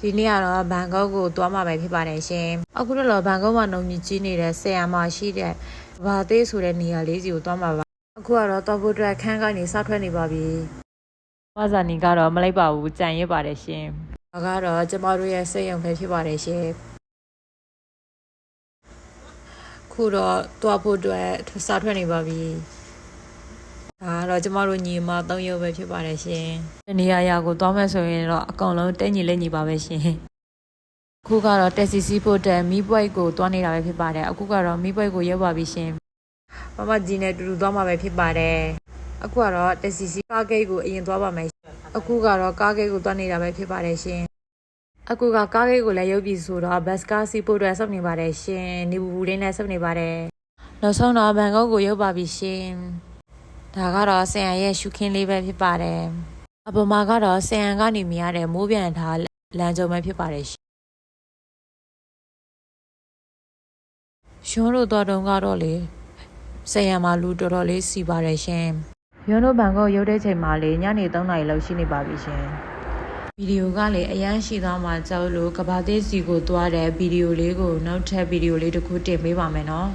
ဒီနေ့ကတော့ဘန်ကောက်ကိုသွားမှာပဲဖြစ်ပါတယ်ရှင်အခုတော့ဘန်ကောက်မှာနှုံမြကြီးနေတဲ့ဆယ်ရမရှိတဲ့ဘာသေးဆိုတဲ့နေရာလေးစီကိုသွားမှာပါအခုကတော့တော့ဖို့အတွက်ခန်းကနေစထွက်နေပါပြီဝါဇာနီကတော့မလိုက်ပါဘူးကြံရစ်ပါတယ်ရှင်ဒါကတော့ကျမတို့ရဲ့စိတ်ယုံပဲဖြစ်ပါတယ်ရှင်ခုတော့သွားဖို့အတွက်စထွက်နေပါပြီဒါတော့ကျမတို့ညီမ3ယောက်ပဲဖြစ်ပါတယ်ရှင်ဒီနေရာကိုသွားမယ်ဆိုရင်တော့အကောင်လုံးတဲညီလက်ညီပါပဲရှင်အခုကတော့တက်စီစီဖို့တဲ့မီးပွိုက်ကိုသွားနေတာပဲဖြစ်ပါတယ်အခုကတော့မီးပွိုက်ကိုရောက်ပါပြီရှင်မမကြီးနဲ့တူတူသွားမှာပဲဖြစ်ပါတယ်အခုကတော့တက်စီစီကားဂိတ်ကိုအရင်သွားပါမယ်အခုကတော့ကားဂိတ်ကိုသွားနေတာပဲဖြစ်ပါတယ်ရှင်အခုကကားဂိတ်ကိုလည်းရုပ်ပြီးဆိုတော့ဘတ်ကားစီဖို့အတွက်စောင့်နေပါတယ်ရှင်နေပူပူလေးနဲ့စောင့်နေပါတယ်နောက်ဆုံးတော့ဘန်ကောက်ကိုရောက်ပါပြီရှင်ဒါကတော့ဆန်ရန်ရဲ့ရှုခင်းလေးပဲဖြစ်ပါတယ်အပေါ်မှာကတော့ဆန်ရန်ကနေမြင်ရတဲ့မိုးပြန်ထားလမ်းကြုံပဲဖြစ်ပါတယ်ရှင်တို့တော့တုန်းကတော့လေဆန်ရန်မှာလူတော်တော်လေးစီပါတယ်ရှင်ရုံးတို့ဘန်ကောက်ရောက်တဲ့ချိန်မှာလေညနေ3 နာရီလောက်ရှိနေပါပြီရှင်ဗီဒီယိုကလေအရန်ရှိသွားမှကြောက်လို့ကဘာသေးစီကိုသွားတဲ့ဗီဒီယိုလေးကိုနောက်ထပ်ဗီဒီယိုလေးတစ်ခုတင်ပေးပါမယ်နော်